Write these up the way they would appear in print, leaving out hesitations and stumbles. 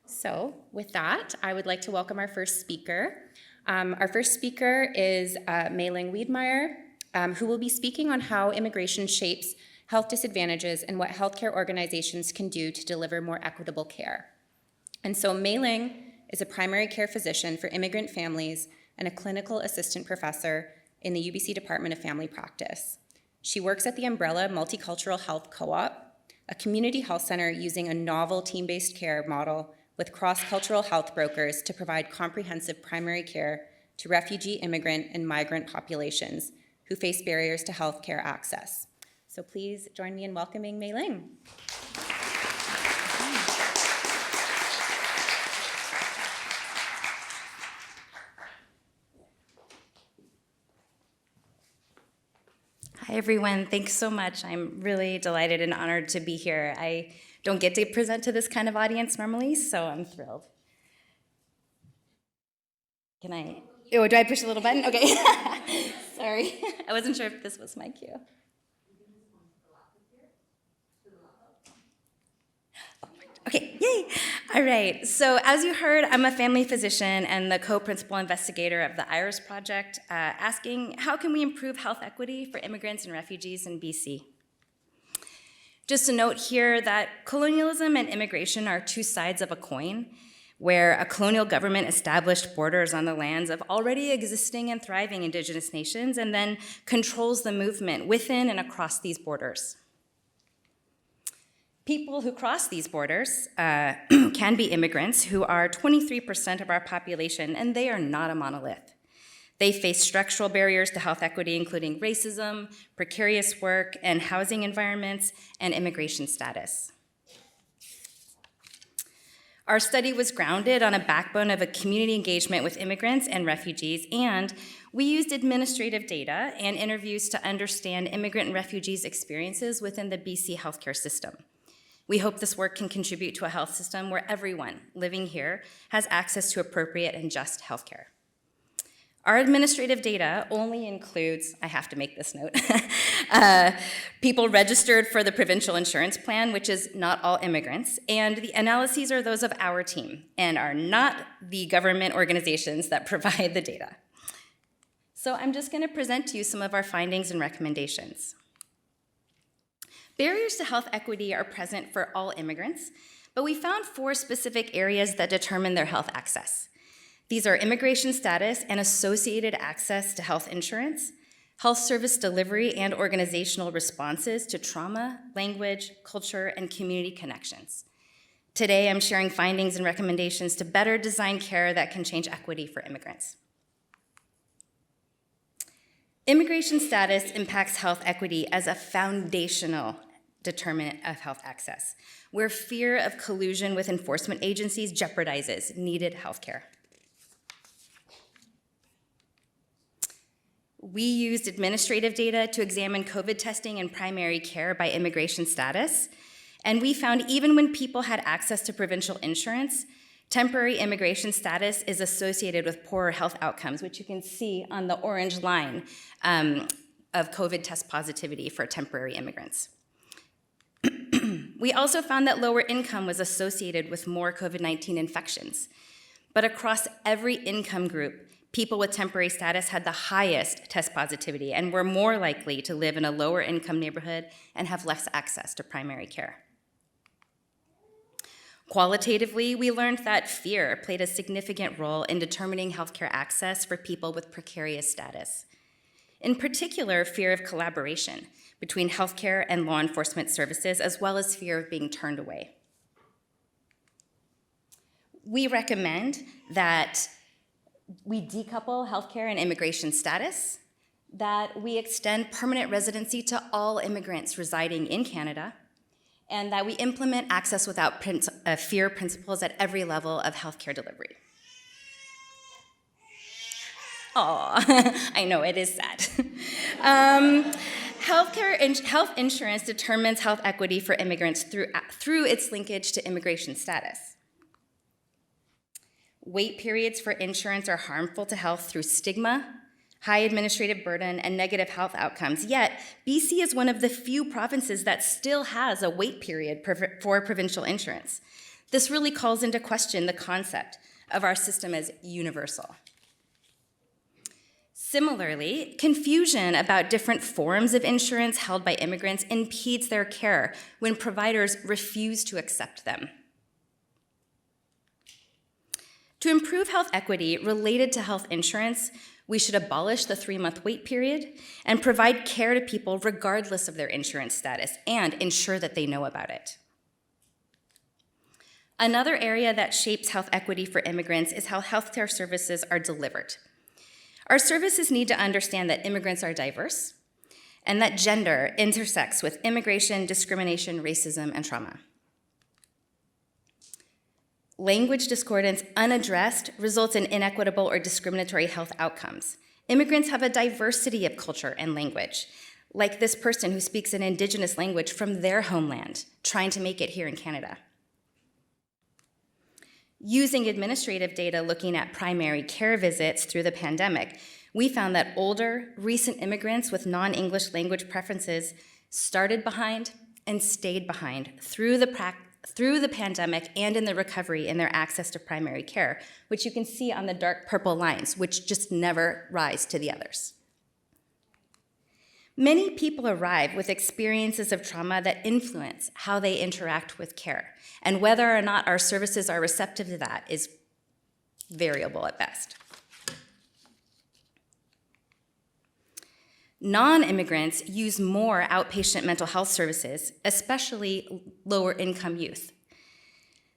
So with that, I would like to welcome our first speaker. Our first speaker is Mei-ling Weidmeyer, who will be speaking on how immigration shapes health disadvantages and what healthcare organizations can do to deliver more equitable care. And so Mei-ling is a primary care physician for immigrant families and a clinical assistant professor in the UBC Department of Family Practice. She works at the Umbrella Multicultural Health Co-op, a community health center using a novel team-based care model with cross-cultural health brokers to provide comprehensive primary care to refugee, immigrant, and migrant populations who face barriers to healthcare access. So please join me in welcoming Mei-ling. Hi, everyone. Thanks so much. I'm really delighted and honored to be here. I don't get to present to this kind of audience normally, so I'm thrilled. Can I? Oh, do I push the little button? Okay. Sorry. I wasn't sure if this was my cue. Okay, yay! All right, so as you heard, I'm a family physician and the co-principal investigator of the IRIS project, asking how can we improve health equity for immigrants and refugees in BC? Just a note here that colonialism and immigration are two sides of a coin, where a colonial government established borders on the lands of already existing and thriving Indigenous nations and then controls the movement within and across these borders. People who cross these borders can be immigrants who are 23% of our population, and they are not a monolith. They face structural barriers to health equity, including racism, precarious work and housing environments, and immigration status. Our study was grounded on a backbone of a community engagement with immigrants and refugees, and we used administrative data and interviews to understand immigrant and refugees' experiences within the BC healthcare system. We hope this work can contribute to a health system where everyone living here has access to appropriate and just healthcare. Our administrative data only includes, I have to make this note, people registered for the provincial insurance plan, which is not all immigrants, and the analyses are those of our team and are not the government organizations that provide the data. So I'm just going to present to you some of our findings and recommendations. Barriers to health equity are present for all immigrants, but we found 4 specific areas that determine their health access. These are immigration status and associated access to health insurance, health service delivery and organizational responses to trauma, language, culture, and community connections. Today, I'm sharing findings and recommendations to better design care that can change equity for immigrants. Immigration status impacts health equity as a foundational determinant of health access, where fear of collusion with enforcement agencies jeopardizes needed health care. We used administrative data to examine COVID testing and primary care by immigration status, and we found even when people had access to provincial insurance, temporary immigration status is associated with poorer health outcomes, which you can see on the orange line of COVID test positivity for temporary immigrants. We also found that lower income was associated with more COVID-19 infections, but across every income group, people with temporary status had the highest test positivity and were more likely to live in a lower income neighborhood and have less access to primary care. Qualitatively, we learned that fear played a significant role in determining healthcare access for people with precarious status. In particular, fear of collaboration between healthcare and law enforcement services, as well as fear of being turned away. We recommend that we decouple healthcare and immigration status, that we extend permanent residency to all immigrants residing in Canada, and that we implement access without fear principles at every level of healthcare delivery. Aw, I know, it is sad. Health insurance determines health equity for immigrants through its linkage to immigration status. Wait periods for insurance are harmful to health through stigma, high administrative burden, and negative health outcomes. Yet, BC is one of the few provinces that still has a wait period for provincial insurance. This really calls into question the concept of our system as universal. Similarly, confusion about different forms of insurance held by immigrants impedes their care when providers refuse to accept them. To improve health equity related to health insurance, we should abolish the 3-month wait period and provide care to people regardless of their insurance status and ensure that they know about it. Another area that shapes health equity for immigrants is how healthcare services are delivered. Our services need to understand that immigrants are diverse and that gender intersects with immigration, discrimination, racism, and trauma. Language discordance unaddressed results in inequitable or discriminatory health outcomes. Immigrants have a diversity of culture and language, like this person who speaks an indigenous language from their homeland, trying to make it here in Canada. Using administrative data looking at primary care visits through the pandemic, we found that older, recent immigrants with non-English language preferences started behind and stayed behind through the pandemic and in the recovery in their access to primary care, which you can see on the dark purple lines, which just never rise to the others. Many people arrive with experiences of trauma that influence how they interact with care, and whether or not our services are receptive to that is variable at best. Non-immigrants use more outpatient mental health services, especially lower-income youth.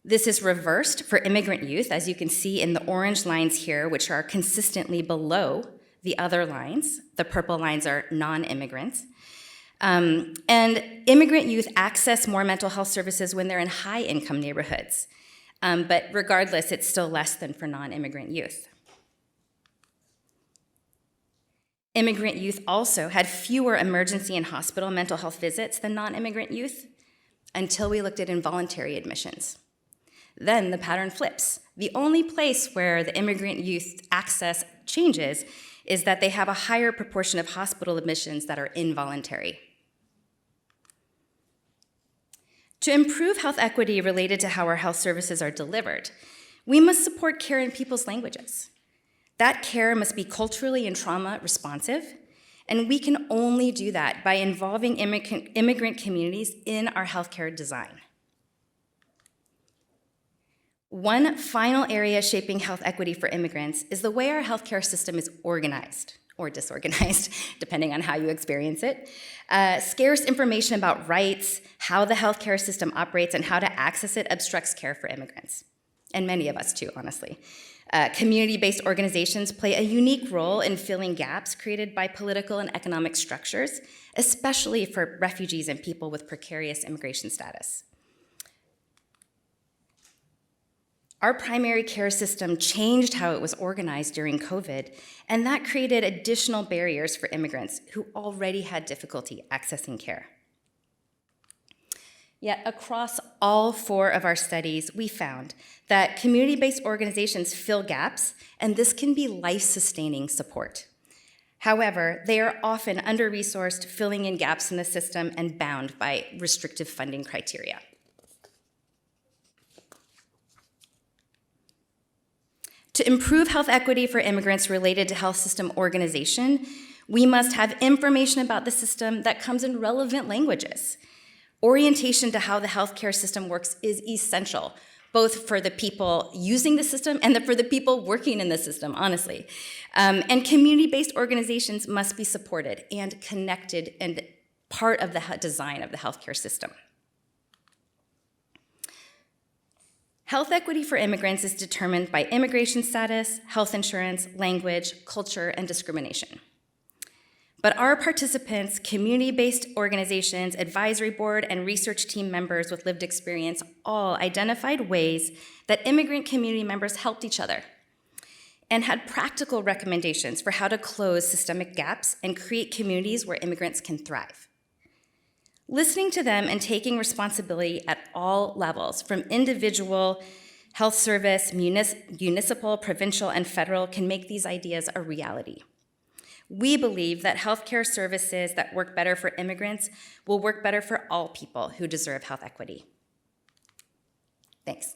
This is reversed for immigrant youth, as you can see in the orange lines here, which are consistently below the other lines. The purple lines are non-immigrants. And immigrant youth access more mental health services when they're in high-income neighborhoods. But regardless, it's still less than for non-immigrant youth. Immigrant youth also had fewer emergency and hospital mental health visits than non-immigrant youth until we looked at involuntary admissions. Then the pattern flips. The only place where the immigrant youth access changes is that they have a higher proportion of hospital admissions that are involuntary. To improve health equity related to how our health services are delivered, we must support care in people's languages. That care must be culturally and trauma responsive, and we can only do that by involving immigrant communities in our healthcare design. One final area shaping health equity for immigrants is the way our healthcare system is organized or disorganized, depending on how you experience it. Scarce information about rights, how the healthcare system operates, and how to access it obstructs care for immigrants, and many of us too, honestly. Community-based organizations play a unique role in filling gaps created by political and economic structures, especially for refugees and people with precarious immigration status. Our primary care system changed how it was organized during COVID, and that created additional barriers for immigrants who already had difficulty accessing care. Yet across all 4 of our studies, we found that community-based organizations fill gaps, and this can be life-sustaining support. However, they are often under-resourced, filling in gaps in the system and bound by restrictive funding criteria. To improve health equity for immigrants related to health system organization, we must have information about the system that comes in relevant languages. Orientation to how the healthcare system works is essential, both for the people using the system and for the people working in the system, honestly. And community-based organizations must be supported and connected and part of the design of the healthcare system. Health equity for immigrants is determined by immigration status, health insurance, language, culture, and discrimination. But our participants, community-based organizations, advisory board, and research team members with lived experience all identified ways that immigrant community members helped each other and had practical recommendations for how to close systemic gaps and create communities where immigrants can thrive. Listening to them and taking responsibility at all levels, from individual, health service, municipal, provincial, and federal, can make these ideas a reality. We believe that healthcare services that work better for immigrants will work better for all people who deserve health equity. Thanks.